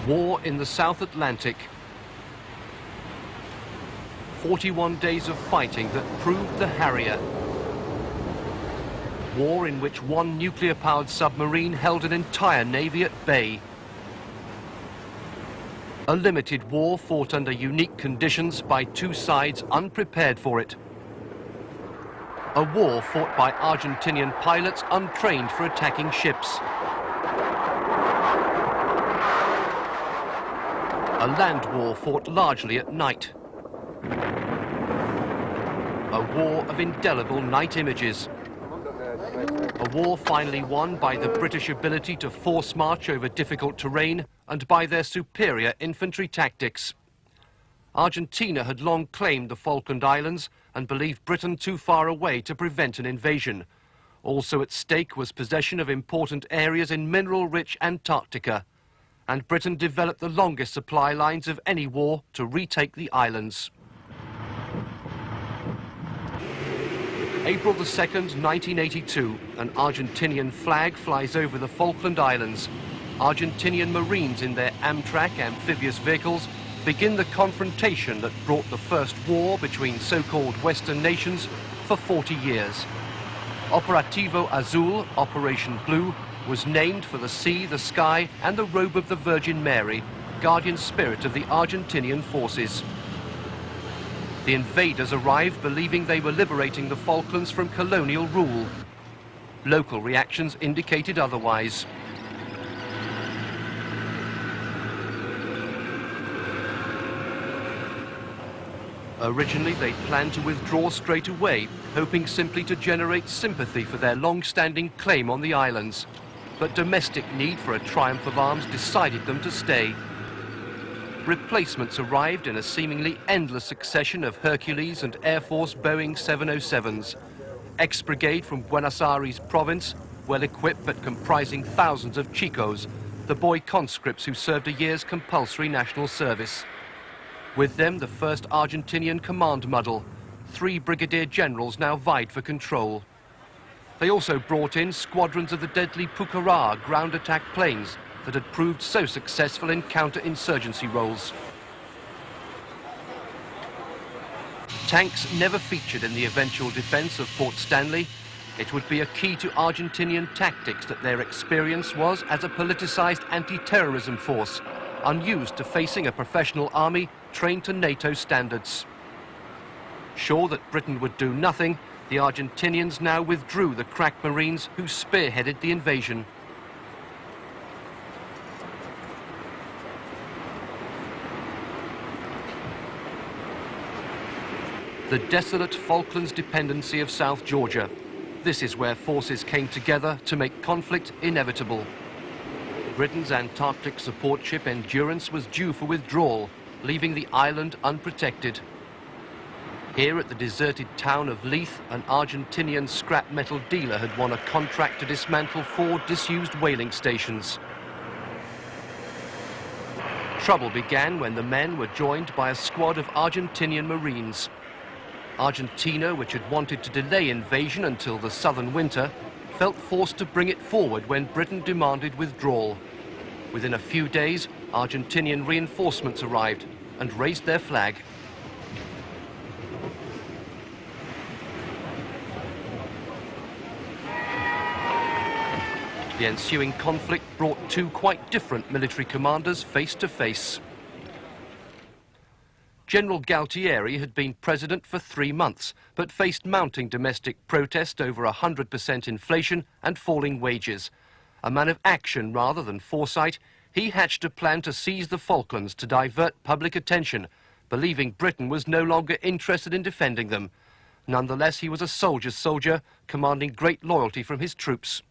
War in the South Atlantic. 41 days of fighting that proved the Harrier. War in which one nuclear-powered submarine held an entire navy at bay. A limited war fought under unique conditions by two sides unprepared for it. A war fought by Argentinian pilots untrained for attacking ships. A land war fought largely at night. A war of indelible night images. A war finally won by the British ability to force march over difficult terrain and by their superior infantry tactics. Argentina had long claimed the Falkland Islands and believed Britain too far away to prevent an invasion. Also at stake was possession of important areas in mineral-rich Antarctica, and Britain developed the longest supply lines of any war to retake the islands. April the 2nd, 1982, an Argentinian flag flies over the Falkland Islands. Argentinian Marines in their Amtrak amphibious vehicles begin the confrontation that brought the first war between so-called Western nations for 40 years. Operativo Azul, Operation Blue, was named for the sea, the sky, and the robe of the Virgin Mary, guardian spirit of the Argentinian forces. The invaders arrived believing they were liberating the Falklands from colonial rule. Local reactions indicated otherwise. Originally, they planned to withdraw straight away, hoping simply to generate sympathy for their long-standing claim on the islands. But domestic need for a triumph of arms decided them to stay. Replacements arrived in a seemingly endless succession of Hercules and Air Force Boeing 707s. Ex-brigade from Buenos Aires province, well-equipped but comprising thousands of chicos, the boy conscripts who served a year's compulsory national service. With them, the first Argentinian command muddle. 3 brigadier generals now vied for control. They also brought in squadrons of the deadly Pucará ground attack planes that had proved so successful in counter-insurgency roles. Tanks never featured in the eventual defense of Port Stanley. It would be a key to Argentinian tactics that their experience was as a politicized anti-terrorism force, unused to facing a professional army trained to NATO standards. Sure that Britain would do nothing, the Argentinians now withdrew the crack Marines who spearheaded the invasion. The desolate Falklands dependency of South Georgia. This is where forces came together to make conflict inevitable. Britain's Antarctic support ship Endurance was due for withdrawal, leaving the island unprotected. Here at the deserted town of Leith, an Argentinian scrap metal dealer had won a contract to dismantle 4 disused whaling stations. Trouble began when the men were joined by a squad of Argentinian Marines. Argentina, which had wanted to delay invasion until the southern winter, felt forced to bring it forward when Britain demanded withdrawal. Within a few days, Argentinian reinforcements arrived and raised their flag. The ensuing conflict brought 2 quite different military commanders face to face. General Galtieri had been president for 3 months, but faced mounting domestic protest over 100% inflation and falling wages. A man of action rather than foresight, he hatched a plan to seize the Falklands to divert public attention, believing Britain was no longer interested in defending them. Nonetheless, he was a soldier's soldier, commanding great loyalty from his troops.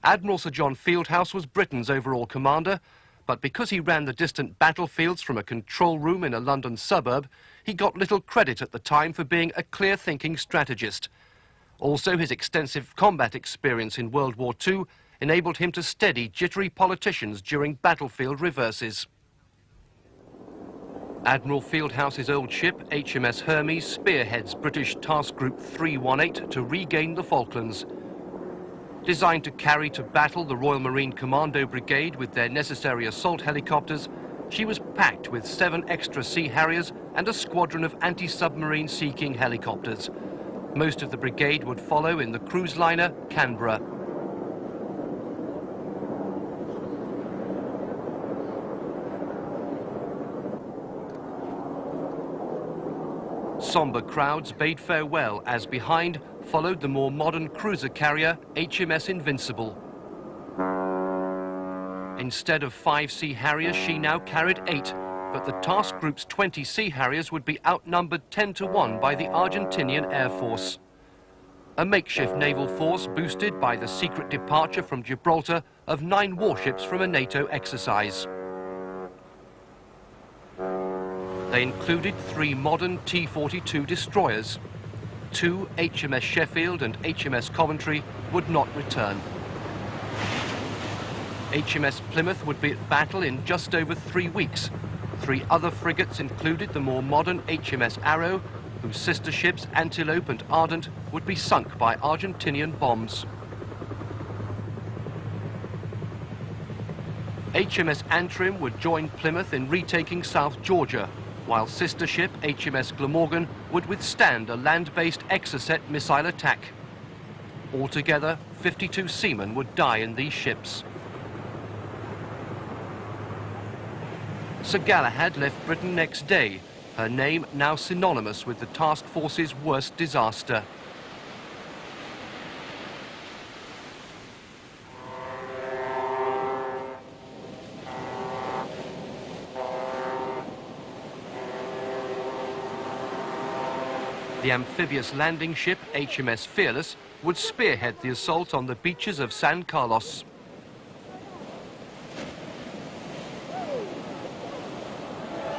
Admiral Sir John Fieldhouse was Britain's overall commander, but because he ran the distant battlefields from a control room in a London suburb, he got little credit at the time for being a clear-thinking strategist. Also, his extensive combat experience in World War II enabled him to steady jittery politicians during battlefield reverses. Admiral Fieldhouse's old ship, HMS Hermes, spearheads British Task Group 318 to regain the Falklands. Designed to carry to battle the Royal Marine Commando Brigade with their necessary assault helicopters, she was packed with 7 extra Sea Harriers and a squadron of anti-submarine Sea King helicopters. Most of the brigade would follow in the cruise liner Canberra. Sombre crowds bade farewell as behind followed the more modern cruiser carrier HMS Invincible. Instead of 5 Sea Harriers, she now carried 8, but the task group's 20 Sea Harriers would be outnumbered 10-1 by the Argentinian Air Force. A makeshift naval force boosted by the secret departure from Gibraltar of 9 warships from a NATO exercise. They included 3 modern T-42 destroyers. 2 HMS Sheffield and HMS Coventry would not return. HMS Plymouth would be at battle in just over 3 weeks. 3 other frigates included the more modern HMS Arrow, whose sister ships Antelope and Ardent would be sunk by Argentinian bombs. HMS Antrim would join Plymouth in retaking South Georgia, while sister ship HMS Glamorgan would withstand a land-based Exocet missile attack. Altogether, 52 seamen would die in these ships. Sir Galahad left Britain next day, her name now synonymous with the task force's worst disaster. The amphibious landing ship HMS Fearless would spearhead the assault on the beaches of San Carlos.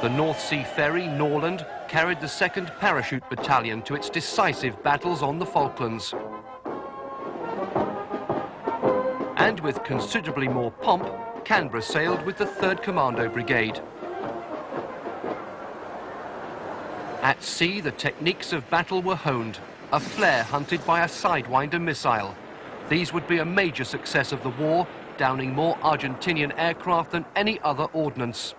The North Sea ferry Norland carried the 2nd Parachute Battalion to its decisive battles on the Falklands. And with considerably more pomp, Canberra sailed with the 3rd Commando Brigade. At sea, the techniques of battle were honed. A flare hunted by a Sidewinder missile. These would be a major success of the war, downing more Argentinian aircraft than any other ordnance.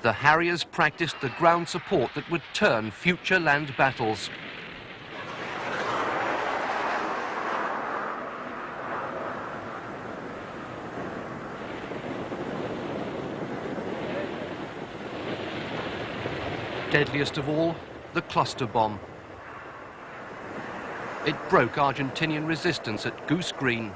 The Harriers practiced the ground support that would turn future land battles. Deadliest of all, the cluster bomb. It broke Argentinian resistance at Goose Green.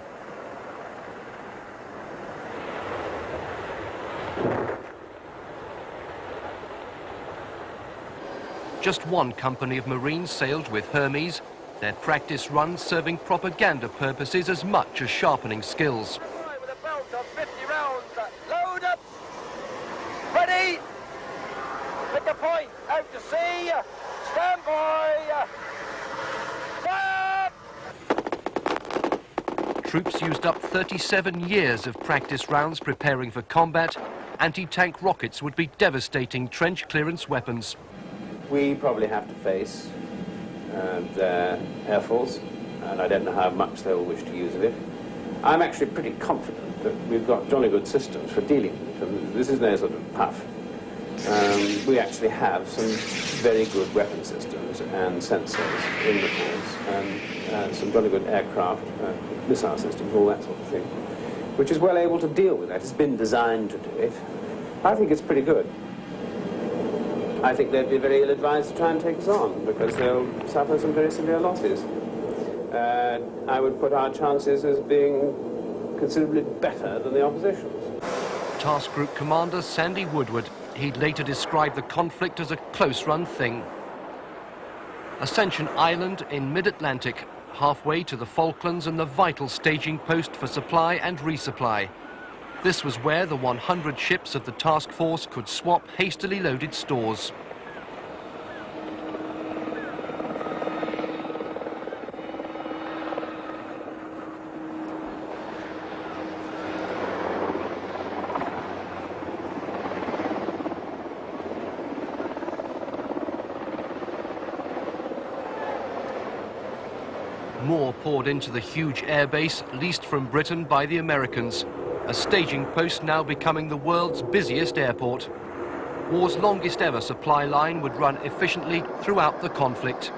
Just 1 company of Marines sailed with Hermes, their practice run serving propaganda purposes as much as sharpening skills. With a belt of 50 rounds, load up, ready, hit the point, out to sea, stand by, stop! Troops used up 37 years of practice rounds preparing for combat. Anti-tank rockets would be devastating trench clearance weapons. We probably have to face their Air Force, and I don't know how much they'll wish to use of it. I'm actually pretty confident that we've got jolly good systems for dealing with it. This is no sort of puff. We actually have some very good weapon systems and sensors in the force, and some jolly good aircraft, missile systems, all that sort of thing, which is well able to deal with that. It's been designed to do it. I think it's pretty good. I think they'd be very ill-advised to try and take us on, because they'll suffer some very severe losses. I would put our chances as being considerably better than the opposition's. Task Group Commander Sandy Woodward. He'd later described the conflict as a close-run thing. Ascension Island in mid-Atlantic, halfway to the Falklands and the vital staging post for supply and resupply. This was where the 100 ships of the task force could swap hastily loaded stores. More poured into the huge airbase leased from Britain by the Americans, a staging post now becoming the world's busiest airport. War's longest ever supply line would run efficiently throughout the conflict.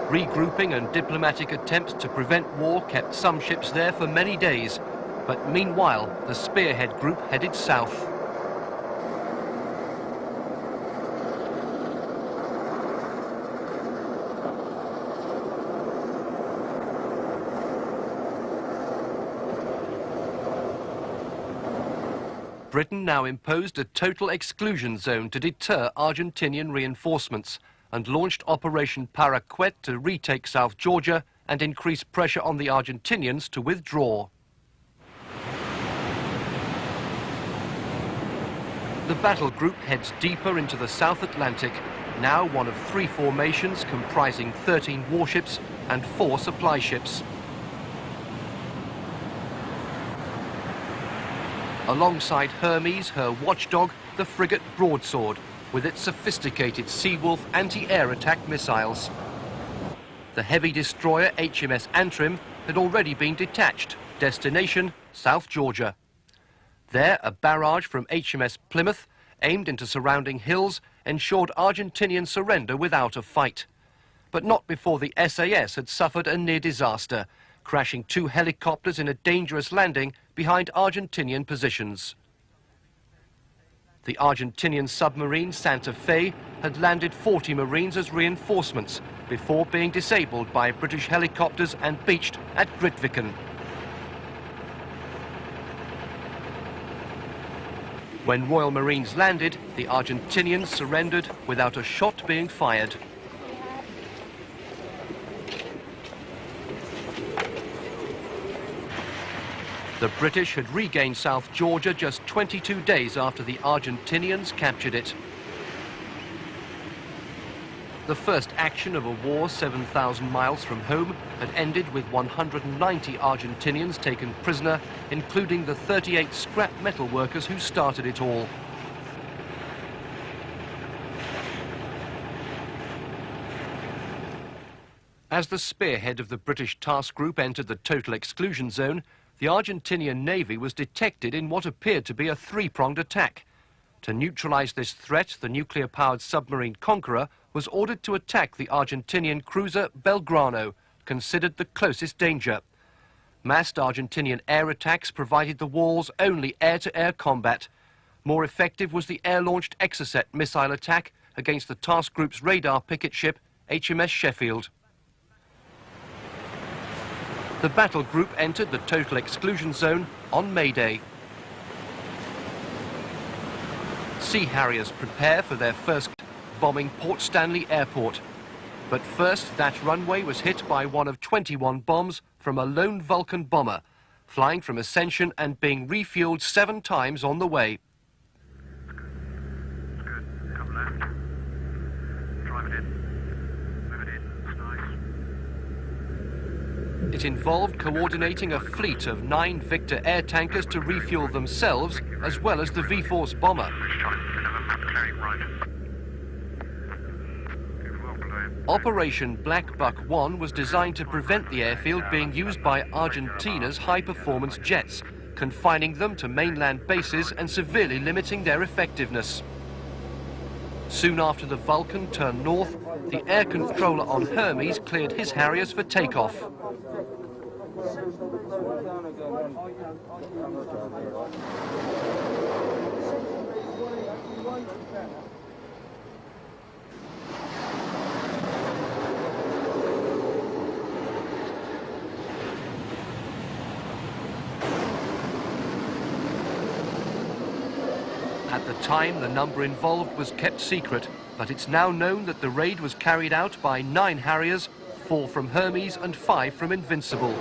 Regrouping and diplomatic attempts to prevent war kept some ships there for many days, but meanwhile the Spearhead Group headed south. Britain now imposed a total exclusion zone to deter Argentinian reinforcements and launched Operation Paraquet to retake South Georgia and increase pressure on the Argentinians to withdraw. The battle group heads deeper into the South Atlantic, now one of 3 formations comprising 13 warships and 4 supply ships. Alongside Hermes, her watchdog, the frigate Broadsword, with its sophisticated Seawolf anti-air attack missiles. The heavy destroyer HMS Antrim had already been detached, destination South Georgia. There, a barrage from HMS Plymouth, aimed into surrounding hills, ensured Argentinian surrender without a fight. But not before the SAS had suffered a near disaster, crashing 2 helicopters in a dangerous landing behind Argentinian positions. The Argentinian submarine Santa Fe had landed 40 Marines as reinforcements before being disabled by British helicopters and beached at Grytviken. When Royal Marines landed, the Argentinians surrendered without a shot being fired. The British had regained South Georgia just 22 days after the Argentinians captured it. The first action of a war 7,000 miles from home had ended with 190 Argentinians taken prisoner, including the 38 scrap metal workers who started it all. As the spearhead of the British task group entered the total exclusion zone, the Argentinian Navy was detected in what appeared to be a 3-pronged attack. To neutralize this threat, the nuclear-powered submarine Conqueror was ordered to attack the Argentinian cruiser Belgrano, considered the closest danger. Massed Argentinian air attacks provided the war's only air-to-air combat. More effective was the air-launched Exocet missile attack against the task group's radar picket ship, HMS Sheffield. The battle group entered the total exclusion zone on May Day. Sea Harriers prepare for their first bombing Port Stanley Airport. But first, that runway was hit by one of 21 bombs from a lone Vulcan bomber, flying from Ascension and being refueled 7 times on the way. It involved coordinating a fleet of 9 Victor air tankers to refuel themselves, as well as the V-Force bomber. Operation Black Buck 1 was designed to prevent the airfield being used by Argentina's high-performance jets, confining them to mainland bases and severely limiting their effectiveness. Soon after the Vulcan turned north, the air controller on Hermes cleared his Harriers for takeoff. At the time, the number involved was kept secret, but it's now known that the raid was carried out by 9 Harriers, 4 from Hermes and 5 from Invincible.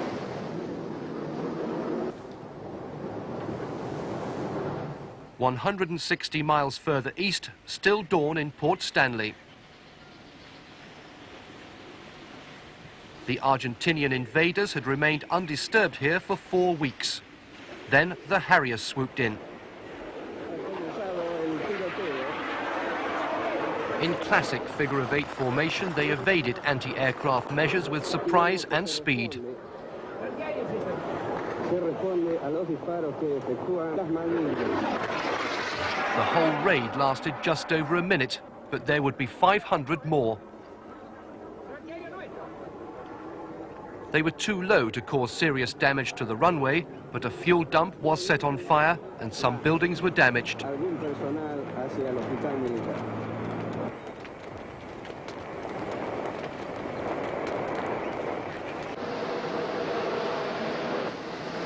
"160 miles further east, still dawn in Port Stanley. The Argentinian invaders had remained undisturbed here for 4 weeks. Then the Harriers swooped in. In classic figure-of-eight formation, they evaded anti-aircraft measures with surprise and speed. The whole raid lasted just over a minute, but there would be 500 more. They were too low to cause serious damage to the runway, but a fuel dump was set on fire and some buildings were damaged.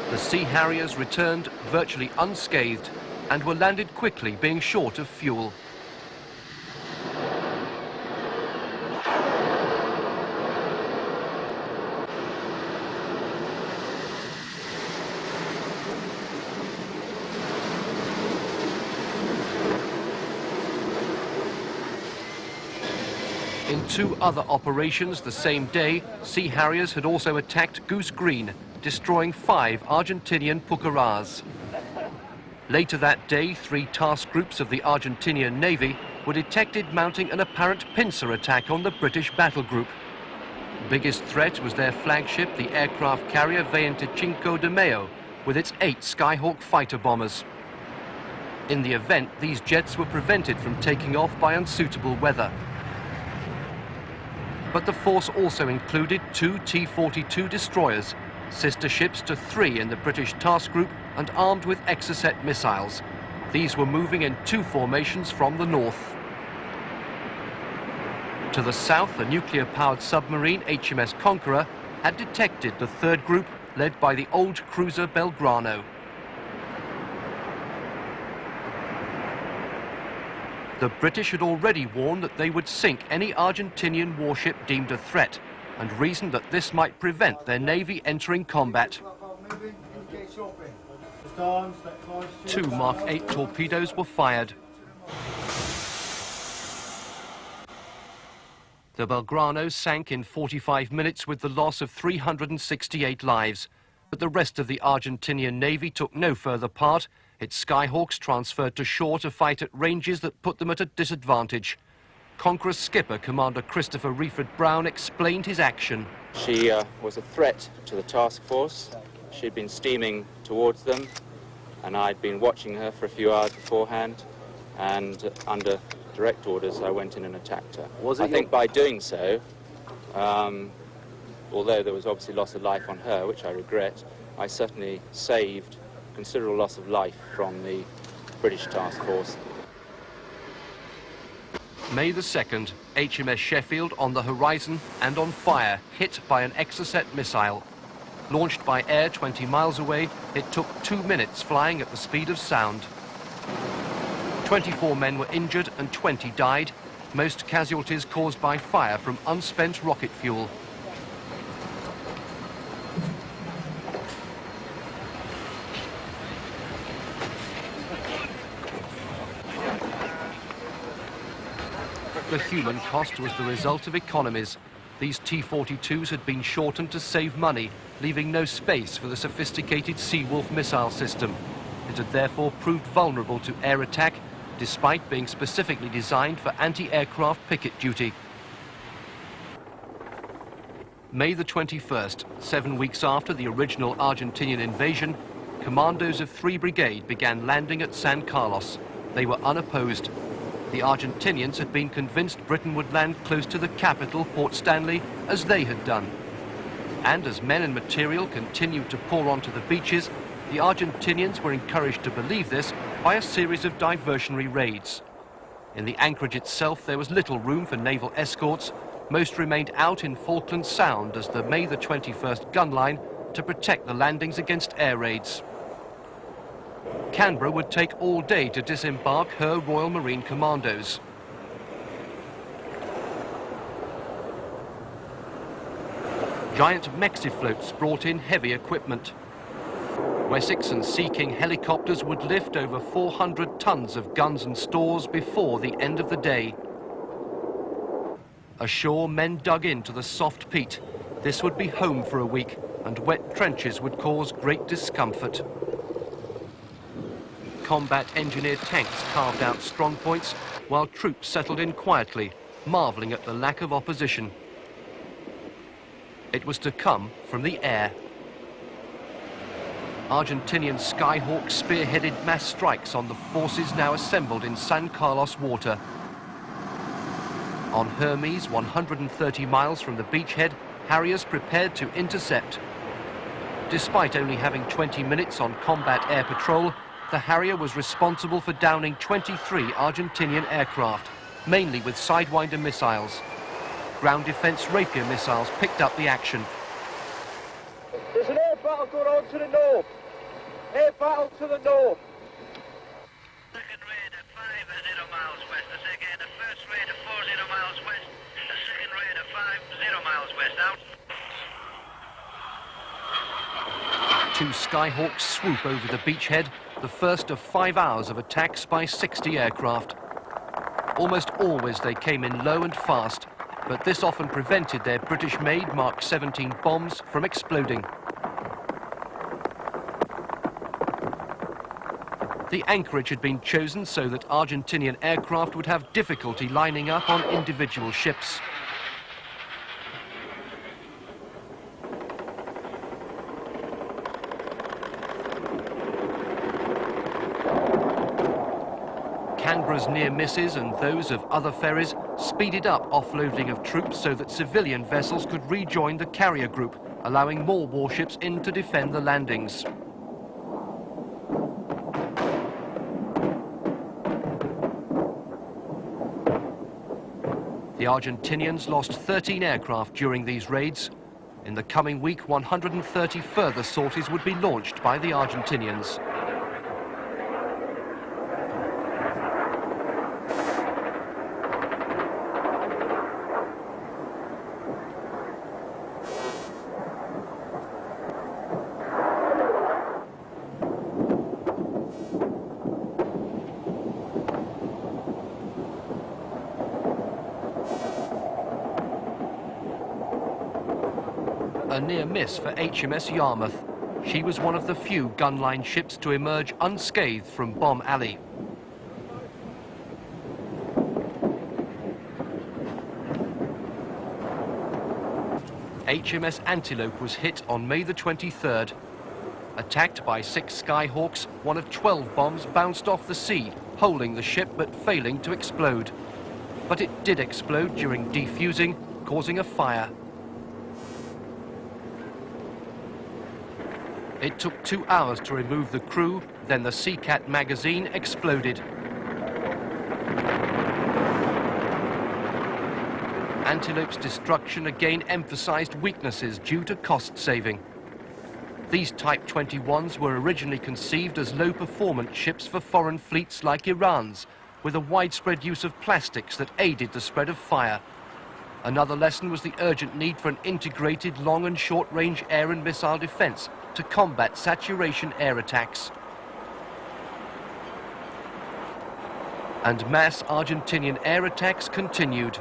The Sea Harriers returned virtually unscathed and were landed quickly, being short of fuel. In two other operations the same day, Sea Harriers had also attacked Goose Green, destroying 5 Argentinian pucarás. Later that day, 3 task groups of the Argentinian Navy were detected mounting an apparent pincer attack on the British battle group. Biggest threat was their flagship, the aircraft carrier 25 de Mayo, with its 8 Skyhawk fighter bombers. In the event, these jets were prevented from taking off by unsuitable weather. But the force also included 2 T-42 destroyers, sister ships to 3 in the British task group and armed with Exocet missiles. These were moving in 2 formations from the north. To the south, a nuclear-powered submarine, HMS Conqueror, had detected the 3rd group led by the old cruiser Belgrano. The British had already warned that they would sink any Argentinian warship deemed a threat, and reasoned that this might prevent their navy entering combat. 2 Mark 8 torpedoes were fired. The Belgrano sank in 45 minutes with the loss of 368 lives, but the rest of the Argentinian Navy took no further part. Its Skyhawks transferred to shore to fight at ranges that put them at a disadvantage. Conqueror's skipper, Commander Christopher Reeford Brown, explained his action. She was a threat to the task force. She'd been steaming towards them, and I'd been watching her for a few hours beforehand, and under direct orders I went in and attacked her. I think by doing so, although there was obviously loss of life on her, which I regret, I certainly saved considerable loss of life from the British task force. May the 2nd, HMS Sheffield on the horizon and on fire, hit by an Exocet missile. Launched by air 20 miles away, it took 2 minutes flying at the speed of sound. 24 men were injured and 20 died, most casualties caused by fire from unspent rocket fuel. The human cost was the result of economies. These T-42s had been shortened to save money, leaving no space for the sophisticated Seawolf missile system. It had therefore proved vulnerable to air attack, despite being specifically designed for anti-aircraft picket duty. May the 21st, 7 weeks after the original Argentinian invasion, commandos of 3 Brigade began landing at San Carlos. They were unopposed. The Argentinians had been convinced Britain would land close to the capital, Port Stanley, as they had done. And as men and material continued to pour onto the beaches, the Argentinians were encouraged to believe this by a series of diversionary raids. In the anchorage itself, there was little room for naval escorts. Most remained out in Falklands Sound as the May the 21st gun line to protect the landings against air raids. Canberra would take all day to disembark her Royal Marine Commandos. Giant Mexifloats brought in heavy equipment. Wessex and Sea King helicopters would lift over 400 tons of guns and stores before the end of the day. Ashore, men dug into the soft peat. This would be home for a week, and wet trenches would cause great discomfort. combat-engineered tanks carved out strong points, while troops settled in quietly, marvelling at the lack of opposition. It was to come from the air. Argentinian Skyhawks spearheaded mass strikes on the forces now assembled in San Carlos water. On Hermes, 130 miles from the beachhead, Harriers prepared to intercept. Despite only having 20 minutes on combat air patrol, the Harrier was responsible for downing 23 Argentinian aircraft, mainly with Sidewinder missiles. Ground defense Rapier missiles picked up the action. There's an air battle going on to the north. Air battle to the north. Second radar 50 miles west. The second, the first radar 40 miles west. The second radar 50 miles west. Out. Two Skyhawks swoop over the beachhead, the first of 5 hours of attacks by 60 aircraft. Almost always they came in low and fast, but this often prevented their British-made Mark 17 bombs from exploding. The anchorage had been chosen so that Argentinian aircraft would have difficulty lining up on individual ships. Canberra's near misses and those of other ferries speeded up offloading of troops so that civilian vessels could rejoin the carrier group, allowing more warships in to defend the landings. The Argentinians lost 13 aircraft during these raids. In the coming week, 130 further sorties would be launched by the Argentinians. A near miss for HMS Yarmouth. She was one of the few gunline ships to emerge unscathed from Bomb Alley. HMS Antelope was hit on May the 23rd. Attacked by 6 Skyhawks, one of 12 bombs bounced off the sea, holding the ship but failing to explode. But it did explode during defusing, causing a fire. It took 2 hours to remove the crew, then the Seacat magazine exploded. Antelope's destruction again emphasized weaknesses due to cost saving. These Type 21s were originally conceived as low-performance ships for foreign fleets like Iran's, with a widespread use of plastics that aided the spread of fire. Another lesson was the urgent need for an integrated long and short-range air and missile defense to combat saturation air attacks. And mass Argentinian air attacks continued.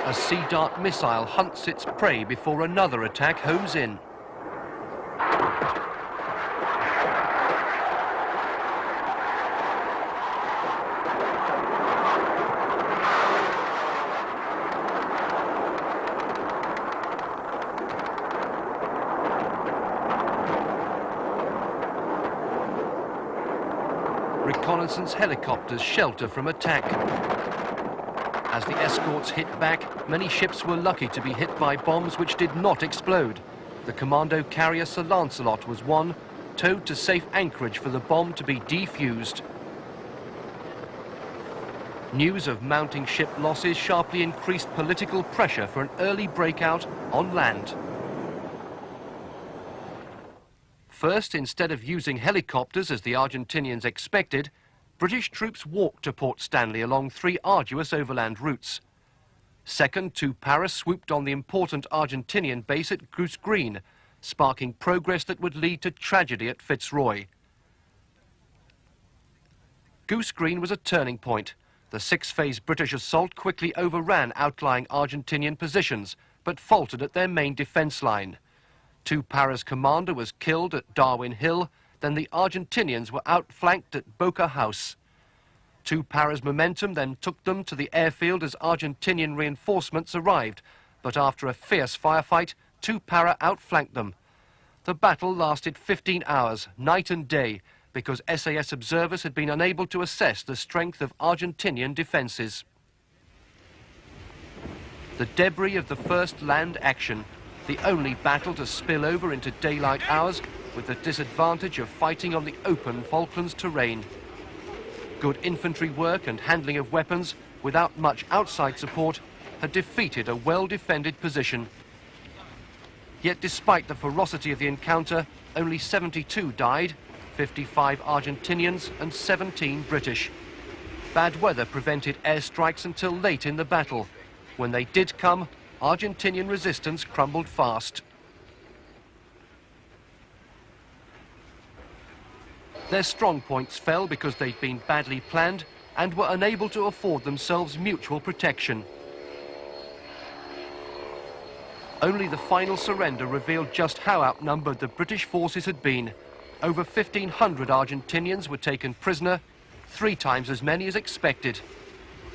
A Sea Dart missile hunts its prey before another attack homes in. Reconnaissance helicopters shelter from attack. As the escorts hit back, many ships were lucky to be hit by bombs which did not explode. The commando carrier Sir Lancelot was one, towed to safe anchorage for the bomb to be defused. News of mounting ship losses sharply increased political pressure for an early breakout on land. First, instead of using helicopters as the Argentinians expected, British troops walked to Port Stanley along 3 arduous overland routes. Second, 2 Para swooped on the important Argentinian base at Goose Green, sparking progress that would lead to tragedy at Fitzroy. Goose Green was a turning point. The 6-phase British assault quickly overran outlying Argentinian positions, but faltered at their main defence line. 2 Para's commander was killed at Darwin Hill, then the Argentinians were outflanked at Boca House. 2 Para's momentum then took them to the airfield as Argentinian reinforcements arrived, but after a fierce firefight, 2 Para outflanked them. The battle lasted 15 hours, night and day, because SAS observers had been unable to assess the strength of Argentinian defences. The debris of the first land action, the only battle to spill over into daylight hours, with the disadvantage of fighting on the open Falklands terrain. Good infantry work and handling of weapons, without much outside support, had defeated a well-defended position. Yet despite the ferocity of the encounter, only 72 died, 55 Argentinians and 17 British. Bad weather prevented airstrikes until late in the battle. When they did come, Argentinian resistance crumbled fast. Their strong points fell because they'd been badly planned and were unable to afford themselves mutual protection. Only the final surrender revealed just how outnumbered the British forces had been. Over 1,500 Argentinians were taken prisoner, 3 times as many as expected.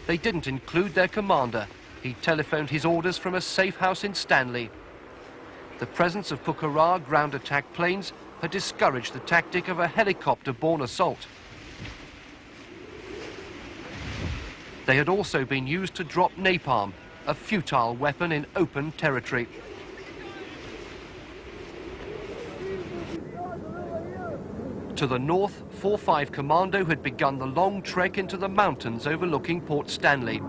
They didn't include their commander. He telephoned his orders from a safe house in Stanley. The presence of Pucará ground attack planes had discouraged the tactic of a helicopter-borne assault. They had also been used to drop napalm, a futile weapon in open territory. To the north, 4-5 Commando had begun the long trek into the mountains overlooking Port Stanley.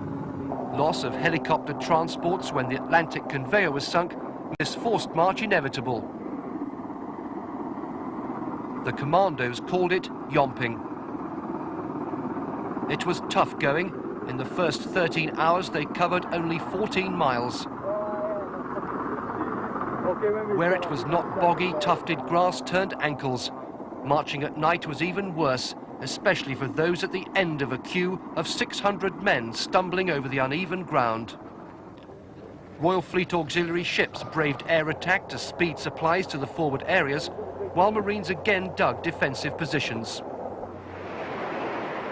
Loss of helicopter transports when the Atlantic conveyor was sunk made this forced march inevitable. The Commandos called it yomping. It was tough going. In the first 13 hours, they covered only 14 miles. Where it was not boggy, tufted grass turned ankles. Marching at night was even worse, especially for those at the end of a queue of 600 men stumbling over the uneven ground. Royal Fleet auxiliary ships braved air attack to speed supplies to the forward areas, while Marines again dug defensive positions.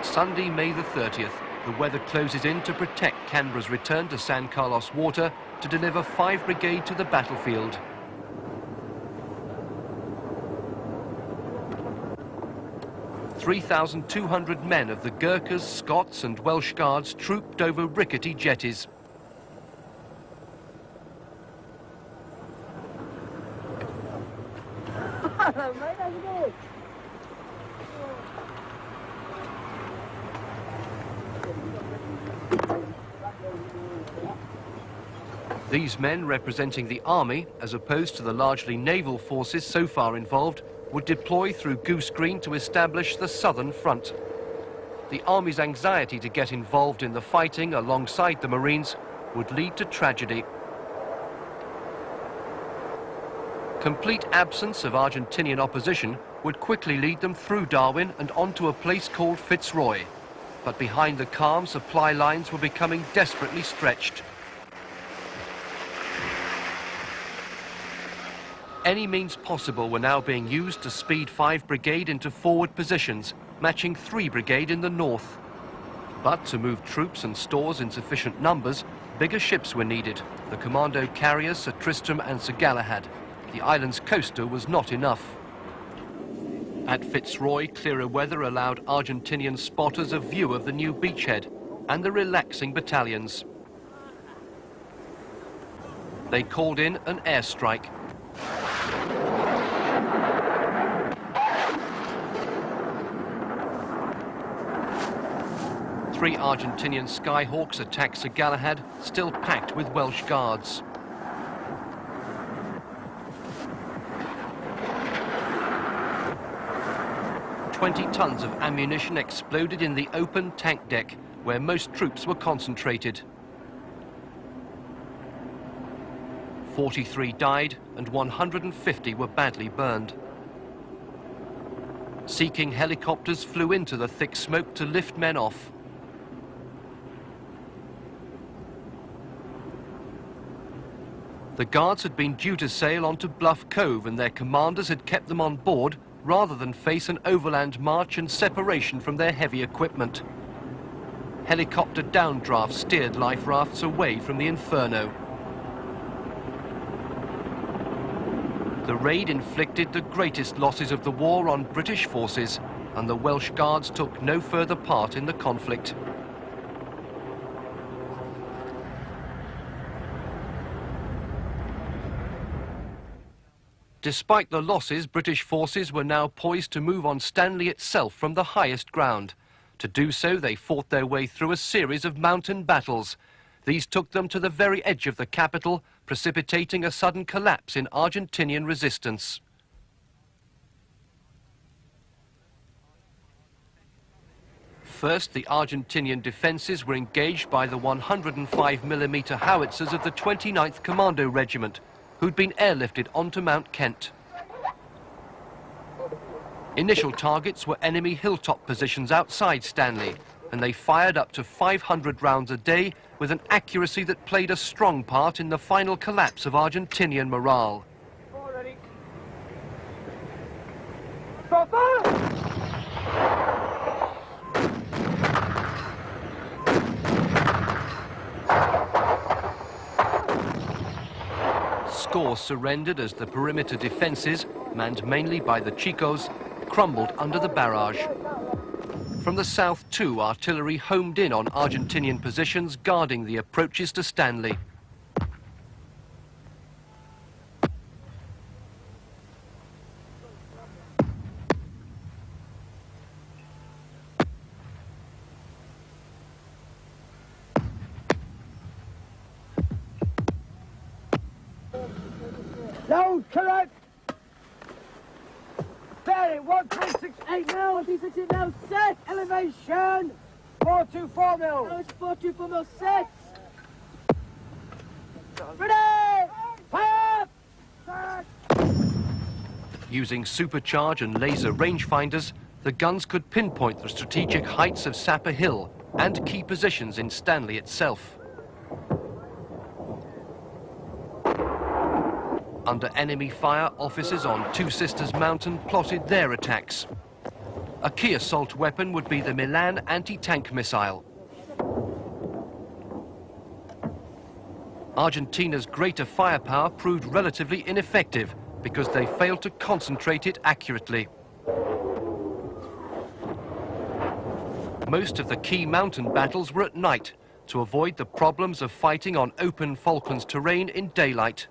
Sunday, May the 30th, the weather closes in to protect Canberra's return to San Carlos water to deliver 5 Brigade to the battlefield. "3,200 men of the Gurkhas, Scots and Welsh Guards trooped over rickety jetties. These men, representing the army, as opposed to the largely naval forces so far involved, would deploy through Goose Green to establish the southern front. The army's anxiety to get involved in the fighting alongside the Marines would lead to tragedy. Complete absence of Argentinian opposition would quickly lead them through Darwin and onto a place called Fitzroy. But behind the calm, supply lines were becoming desperately stretched. Any means possible were now being used to speed 5 Brigade into forward positions, matching 3 Brigade in the north. But to move troops and stores in sufficient numbers, bigger ships were needed, the commando carriers Sir Tristram and Sir Galahad. The island's coaster was not enough. At Fitzroy, clearer weather allowed Argentinian spotters a view of the new beachhead and the relaxing battalions. They called in an airstrike. Three Argentinian Skyhawks attacked Sir Galahad, still packed with Welsh Guards. 20 tons of ammunition exploded in the open tank deck, where most troops were concentrated. 43 died and 150 were badly burned. Seeking helicopters flew into the thick smoke to lift men off. The guards had been due to sail onto Bluff Cove, and their commanders had kept them on board rather than face an overland march and separation from their heavy equipment. Helicopter downdrafts steered life rafts away from the inferno. The raid inflicted the greatest losses of the war on British forces, and the Welsh Guards took no further part in the conflict. Despite the losses, British forces were now poised to move on Stanley itself from the highest ground. To do so, they fought their way through a series of mountain battles. These took them to the very edge of the capital, precipitating a sudden collapse in Argentinian resistance. First, the Argentinian defences were engaged by the 105mm howitzers of the 29th Commando Regiment, who'd been airlifted onto Mount Kent. Initial targets were enemy hilltop positions outside Stanley, and they fired up to 500 rounds a day with an accuracy that played a strong part in the final collapse of Argentinian morale. Scores surrendered as the perimeter defences, manned mainly by the Chicos, crumbled under the barrage. From the south too, artillery homed in on Argentinian positions guarding the approaches to Stanley. Load, correct! Bearing 1368 mils. 1368 mils, set! Elevation! 424 mils. No, it's 424 mils, set! Ready! Fire! Set! Using supercharge and laser rangefinders, the guns could pinpoint the strategic heights of Sapper Hill and key positions in Stanley itself. Under enemy fire, officers on Two Sisters Mountain plotted their attacks. A key assault weapon would be the Milan anti-tank missile. Argentina's greater firepower proved relatively ineffective because they failed to concentrate it accurately. Most of the key mountain battles were at night to avoid the problems of fighting on open Falklands terrain in daylight.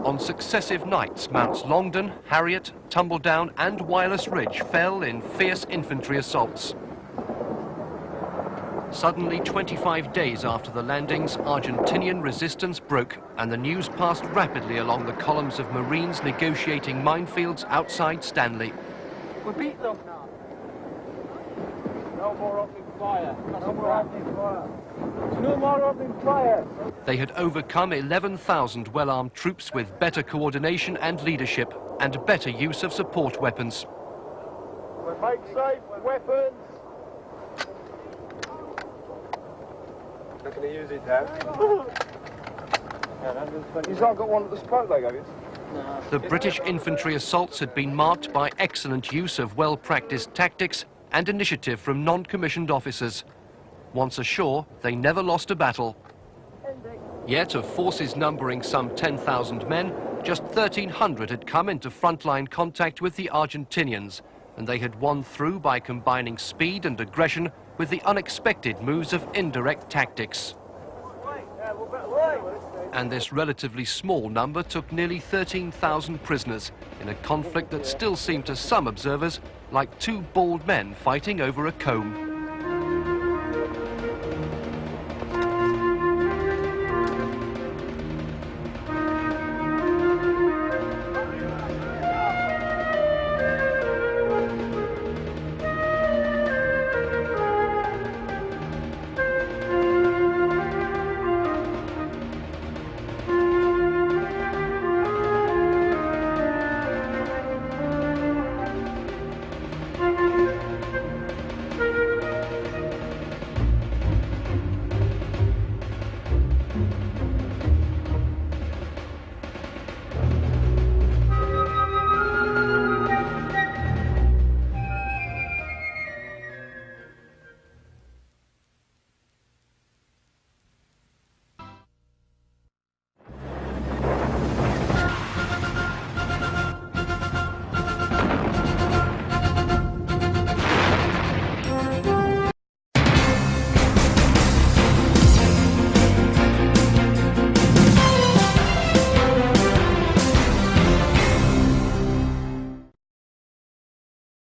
On successive nights, Mounts Longdon, Harriet, Tumbledown and Wireless Ridge fell in fierce infantry assaults. Suddenly, 25 days after the landings, Argentinian resistance broke, and the news passed rapidly along the columns of Marines negotiating minefields outside Stanley. We beat them now. No more opening fire. No more opening fire. No more opening fire. They had overcome 11,000 well-armed troops with better coordination and leadership, and better use of support weapons. We're make safe weapons. Not going to use it now. He's not got one at the spoke leg, have you? No. The British infantry assaults had been marked by excellent use of well-practiced tactics and initiative from non-commissioned officers. Once ashore, they never lost a battle. Yet, of forces numbering some 10,000 men, just 1,300 had come into frontline contact with the Argentinians, and they had won through by combining speed and aggression with the unexpected moves of indirect tactics. And this relatively small number took nearly 13,000 prisoners in a conflict that still seemed to some observers like two bald men fighting over a comb.